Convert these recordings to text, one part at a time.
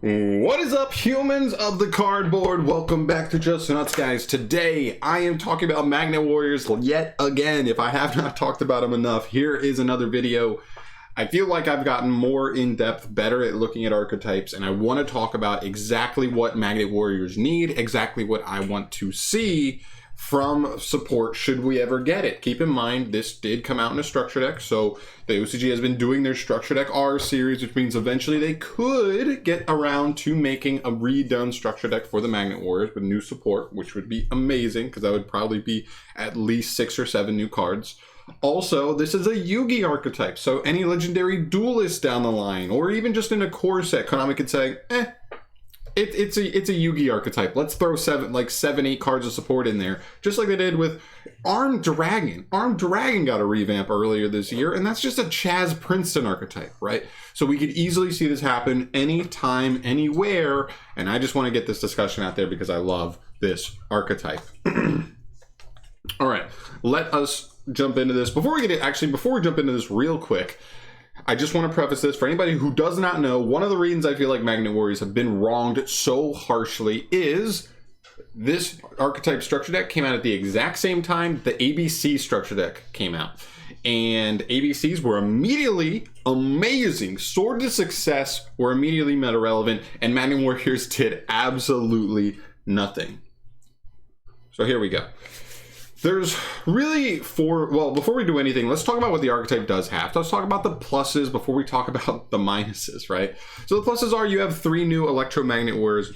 What is up, humans of the cardboard? Welcome back to Just Nuts, guys. Today I am talking about Magnet Warriors yet again. If I have not talked about them enough, here is another video. I feel like I've gotten more in-depth, better at looking at archetypes, and I want to talk about exactly what Magnet Warriors need, exactly what I want to see from support should we ever get it. Keep in mind, this did come out in a structure deck, so the OCG has been doing their structure deck R series, which means eventually they could get around to making a redone structure deck for the Magnet Warriors with new support, which would be amazing, because that would probably be at least 6 or 7 new cards. Also, this is a Yugi archetype, so any legendary duelist down the line, or even just in a core set, Konami could say, it's a Yugi archetype. Let's throw 7-8 cards of support in there, just like they did with Armed Dragon. Armed Dragon got a revamp earlier this year, and that's just a Chaz Princeton archetype, right? So we could easily see this happen anytime, anywhere, and I just want to get this discussion out there because I love this archetype. All right, let us jump into this. Before we jump into this real quick, I just want to preface this for anybody who does not know. One of the reasons I feel like Magnet Warriors have been wronged so harshly is this archetype structure deck came out at the exact same time the ABC structure deck came out. And ABCs were immediately amazing. Sword to Success were immediately meta relevant, and Magnet Warriors did absolutely nothing. So here we go. There's really before we do anything, let's talk about what the archetype does have. Let's talk about the pluses before we talk about the minuses, right? So the pluses are you have 3 new Electromagnet Warriors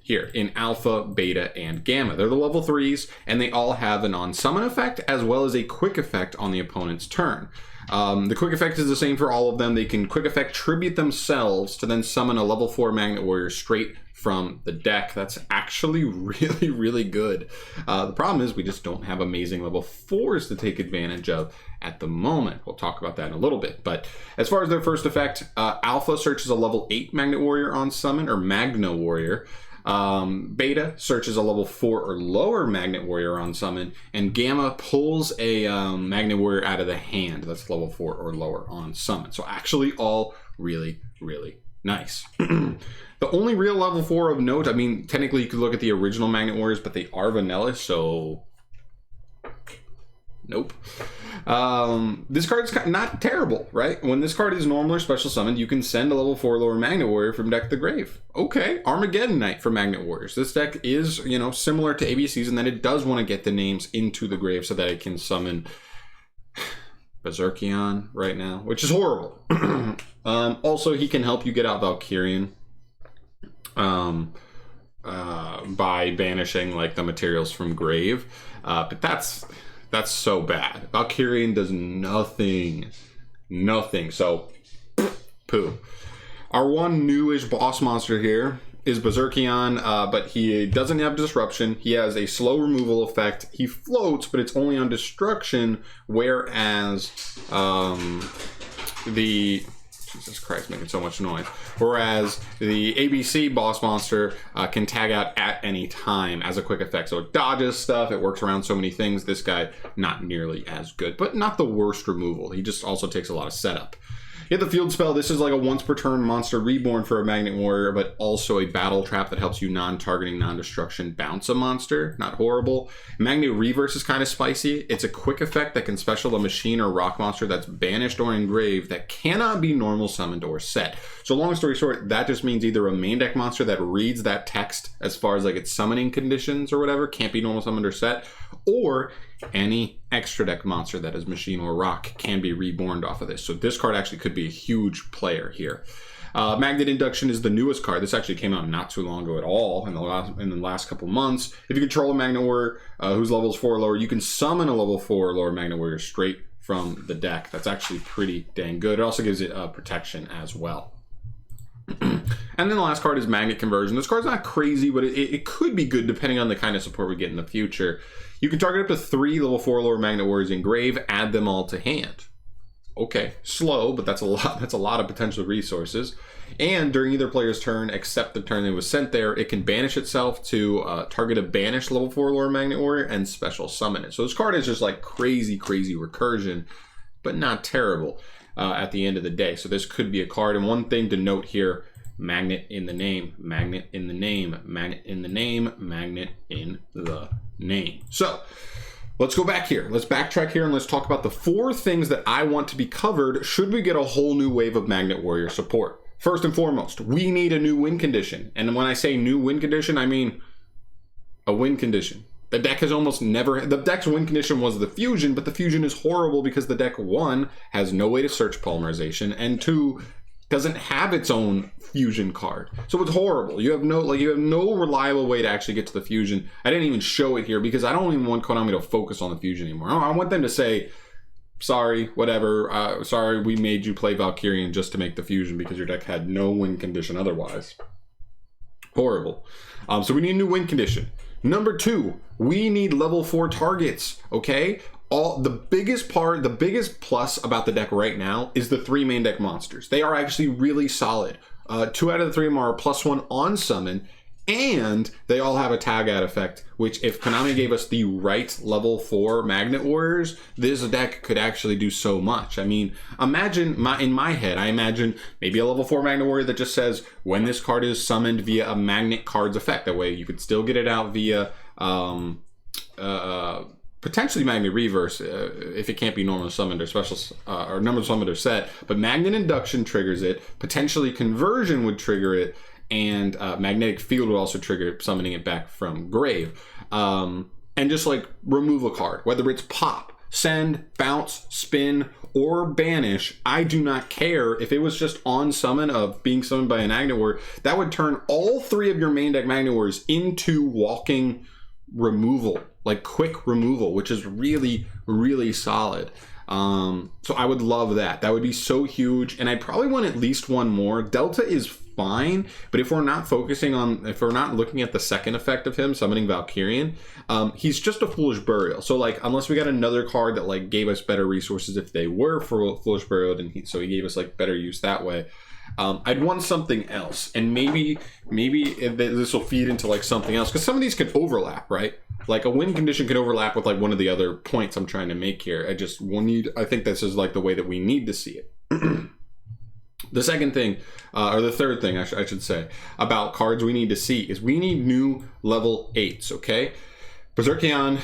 here in Alpha, Beta, and Gamma. They're the level 3s, and they all have an on-summon effect as well as a quick effect on the opponent's turn. The quick effect is the same for all of them. They can quick effect tribute themselves to then summon a level 4 Magnet Warrior straight from the deck. That's actually really, really good. The problem is we just don't have amazing level 4s to take advantage of at the moment. We'll talk about that in a little bit. But as far as their first effect, Alpha searches a level 8 Magnet Warrior on summon, or Magna Warrior. Beta searches a level 4 or lower Magnet Warrior on summon, and Gamma pulls a Magnet Warrior out of the hand that's level 4 or lower on summon. So actually all really, really nice. The only real level 4 of note, I mean, technically you could look at the original Magnet Warriors, but they are vanilla, so nope. This card's not terrible, right? When this card is normal or special summoned, you can send a level 4 lower Magnet Warrior from deck to the grave. Okay, Armageddon Knight for Magnet Warriors. This deck is, similar to ABCs in that it does want to get the names into the grave so that it can summon Berserkion right now, which is horrible. Also, he can help you get out Valkyrian by banishing like the materials from grave, but that's so bad. Valkyrian does nothing, so poo. Our one newish boss monster here is Berserkion, but he doesn't have disruption. He has a slow removal effect. He floats, but it's only on destruction, whereas Jesus Christ, making so much noise. Whereas the ABC boss monster can tag out at any time as a quick effect. So it dodges stuff, it works around so many things. This guy, not nearly as good, but not the worst removal. He just also takes a lot of setup. You have the field spell. This is like a once per turn monster reborn for a Magnet Warrior, but also a battle trap that helps you non-targeting, non-destruction bounce a monster. Not horrible. Magnet Reverse is kind of spicy. It's a quick effect that can special a machine or rock monster that's banished or engraved that cannot be normal summoned or set. So long story short, that just means either a main deck monster that reads that text as far as like its summoning conditions or whatever, can't be normal summoned or set, or any extra deck monster that is machine or rock can be reborn off of this. So this card actually could be a huge player here. Magnet Induction is the newest card. This actually came out not too long ago at all, in the last couple months. If you control a Magnet Warrior who's levels 4 or lower, you can summon a level 4 or lower Magnet Warrior straight from the deck. That's actually pretty dang good. It also gives it protection as well. And then the last card is Magnet Conversion. This card's not crazy, but it could be good depending on the kind of support we get in the future. You can target up to 3 level 4 lower Magnet Warriors in grave, add them all to hand. Okay, slow, but that's a lot. That's a lot of potential resources. And during either player's turn, except the turn it was sent there, it can banish itself to target a banished level 4 lower Magnet Warrior and special summon it. So this card is just like crazy recursion, but not terrible at the end of the day. So this could be a card. And one thing to note here, magnet in the name, magnet in the name, magnet in the name, magnet in the name. So let's go back here. Let's backtrack here and let's talk about the 4 things that I want to be covered should we get a whole new wave of Magnet Warrior support. First and foremost, we need a new win condition. And when I say new win condition, I mean a win condition. The deck has almost never, the deck's win condition was the fusion, but the fusion is horrible because the deck 1 has no way to search polymerization, and 2 doesn't have its own fusion card. So it's horrible. You have no reliable way to actually get to the fusion. I didn't even show it here because I don't even want Konami to focus on the fusion anymore. I want them to say, sorry, whatever, sorry, we made you play Valkyrian just to make the fusion because your deck had no win condition otherwise. Horrible. So we need a new win condition. Number 2, we need level 4 targets, okay? The biggest plus about the deck right now is the 3 main deck monsters. They are actually really solid. 2 out of the 3 of them are a +1 on summon, and they all have a tag out effect, which if Konami gave us the right level 4 Magnet Warriors, this deck could actually do so much. I mean, imagine, in my head, I imagine maybe a level 4 Magnet Warrior that just says, when this card is summoned via a Magnet card's effect. That way you could still get it out via, potentially Magnet Reverse, if it can't be normal summoned or special, or number summoned or set, but Magnet Induction triggers it, potentially Conversion would trigger it, and Magnetic Field would also trigger summoning it back from grave. And just like remove a card, whether it's pop, send, bounce, spin, or banish, I do not care. If it was just on summon of being summoned by a Magnet Warrior, that would turn all 3 of your main deck Magnet Warriors into walking removal, like quick removal, which is really, really solid. So I would love that. That would be so huge. And I probably want at least 1 more. Delta is fine, but if we're not looking at the second effect of him summoning Valkyrian, he's just a Foolish Burial. So like, unless we got another card that like gave us better resources if they were for Foolish Burial, and so he gave us like better use that way. I'd want something else, and maybe this will feed into like something else, because some of these can overlap, right? Like a win condition can overlap with like one of the other points I'm trying to make here. I think this is like the way that we need to see it. The second thing, or the third thing I should say, about cards we need to see is we need new level 8s, okay? Berserkion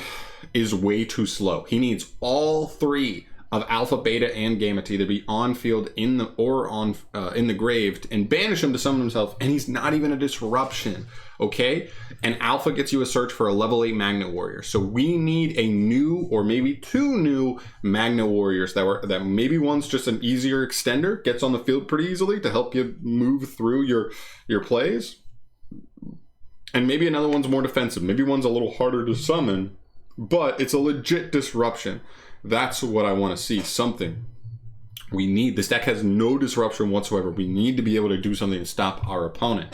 is way too slow. He needs all 3 of Alpha, Beta, and Gamma to either be on field in the grave and banish him to summon himself, and he's not even a disruption, okay? And Alpha gets you a search for a level 8 Magnet Warrior. So we need a new, or maybe 2 new Magnet Warriors that maybe one's just an easier extender, gets on the field pretty easily to help you move through your plays. And maybe another one's more defensive. Maybe one's a little harder to summon, but it's a legit disruption. That's what I want to see, something. We need, this deck has no disruption whatsoever. We need to be able to do something to stop our opponent.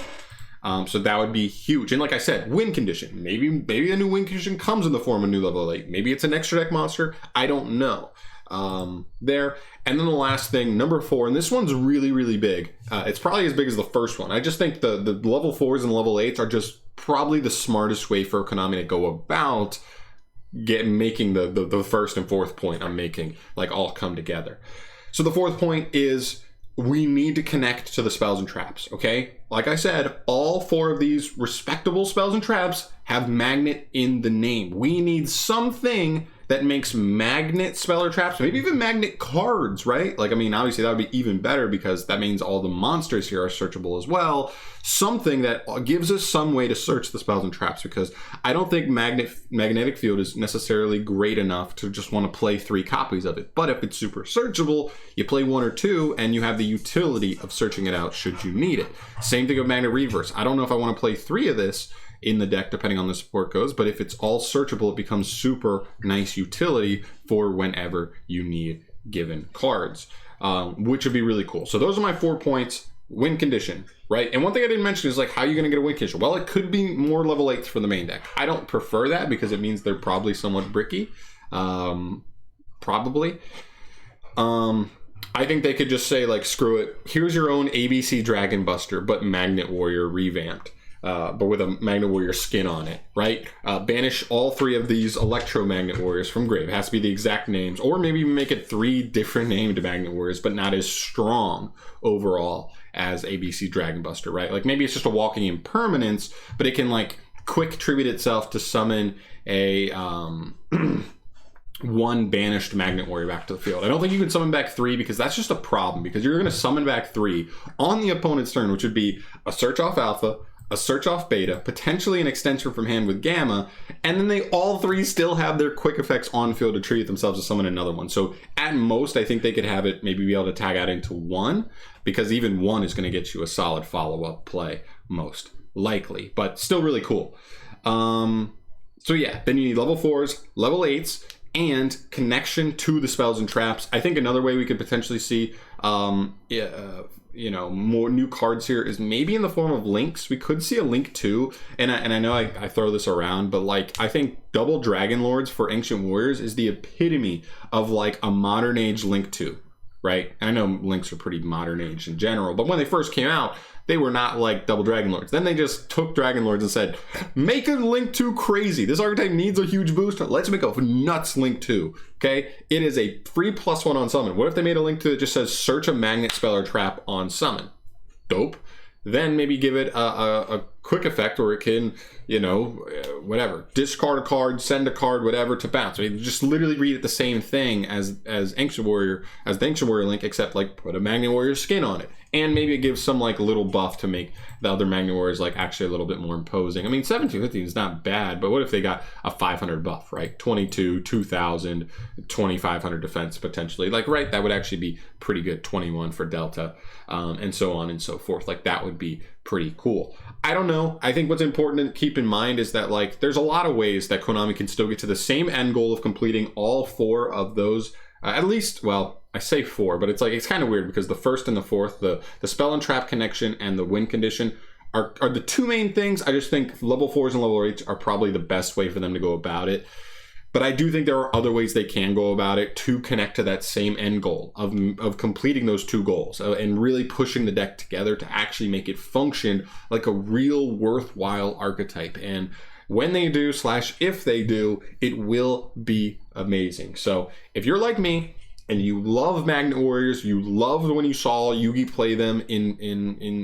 So that would be huge. And like I said, win condition. Maybe a new win condition comes in the form of new level 8. Maybe it's an extra deck monster. I don't know. There. And then the last thing, number 4, and this one's really, really big. It's probably as big as the first one. I just think the level 4s and level 8s are just probably the smartest way for Konami to go about making the first and fourth point I'm making like all come together. So the 4th point is we need to connect to the spells and traps, okay? Like I said, all 4 of these respectable spells and traps have magnet in the name. We need something that makes magnet spell or traps, maybe even magnet cards, right? Like, I mean, obviously that would be even better because that means all the monsters here are searchable as well. Something that gives us some way to search the spells and traps, because I don't think Magnetic Field is necessarily great enough to just want to play 3 copies of it. But if it's super searchable, you play 1 or 2 and you have the utility of searching it out should you need it. Same thing with Magnet Reverse. I don't know if I want to play 3 of this in the deck depending on the support goes, but if it's all searchable, it becomes super nice utility for whenever you need given cards, which would be really cool. So those are my 4 points. Win condition, right? And one thing I didn't mention is like, how are you going to get a win condition? Well, it could be more level 8s for the main deck. I don't prefer that because it means they're probably somewhat bricky. Probably. I think they could just say like, screw it. Here's your own ABC Dragon Buster, but Magnet Warrior revamped. But with a Magnet Warrior skin on it, right? Banish all 3 of these Electromagnet Warriors from grave. It has to be the exact names, or maybe even make it 3 different named Magnet Warriors, but not as strong overall as ABC Dragon Buster, right? Like maybe it's just a walking impermanence, but it can like quick tribute itself to summon a one banished Magnet Warrior back to the field. I don't think you can summon back 3 because that's just a problem, because you're going to summon back 3 on the opponent's turn, which would be a search off Alpha, a search off Beta, potentially an extension from hand with Gamma, and then they all 3 still have their quick effects on field to treat themselves to summon another one. So at most, I think they could have it maybe be able to tag out into 1, because even 1 is going to get you a solid follow-up play, most likely, but still really cool. So yeah, then you need level 4s, level 8s, and connection to the spells and traps. I think another way we could potentially see you know, more new cards here is maybe in the form of links. We could see a link too, and I know I throw this around, but like I think double Dragon Lords for Ancient Warriors is the epitome of like a modern age Link 2, right? And I know links are pretty modern age in general, but when they first came out, they were not like double Dragon Lords. Then they just took Dragon Lords and said, make a Link 2 crazy. This archetype needs a huge boost. Let's make a nuts Link 2. Okay? It is a free +1 on summon. What if they made a Link 2 that just says search a magnet spell or trap on summon? Dope. Then maybe give it a quick effect where it can, you know, whatever, discard a card, send a card, whatever, to bounce. I mean, just literally read it the same thing as Ancient Warrior, as the Ancient Warrior Link, except like put a Magnet Warrior skin on it. And maybe it gives some like little buff to make the other Magnet Warriors like actually a little bit more imposing. I mean, 1750 is not bad, but what if they got a 500 buff, right? 22, 2000, 2500 defense potentially. Like, right, that would actually be pretty good. 21 for Delta, and so on and so forth. Like, that would be pretty cool. I don't know. I think what's important to keep in mind is that like there's a lot of ways that Konami can still get to the same end goal of completing all 4 of those, at least, well, I say 4, but it's like, it's kind of weird because the first and the fourth, the spell and trap connection and the win condition are the 2 main things. I just think level 4s and level 8s are probably the best way for them to go about it. But I do think there are other ways they can go about it to connect to that same end goal of completing those 2 goals and really pushing the deck together to actually make it function like a real worthwhile archetype. And when they do, / if they do, it will be amazing. So if you're like me and you love Magnet Warriors, you loved when you saw Yugi play them in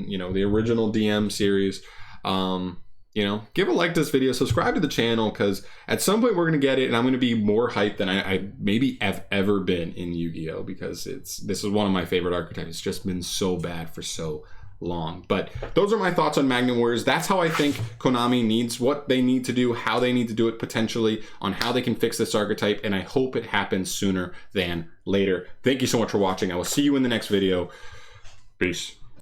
you know, the original DM series, you know, give a like to this video, subscribe to the channel, because at some point we're going to get it, and I'm going to be more hyped than I maybe have ever been in Yu-Gi-Oh! Because this is one of my favorite archetypes. It's just been so bad for so long. But those are my thoughts on Magnet Warriors. That's how I think Konami needs, what they need to do, how they need to do it potentially, on how they can fix this archetype, and I hope it happens sooner than later. Thank you so much for watching. I will see you in the next video. Peace.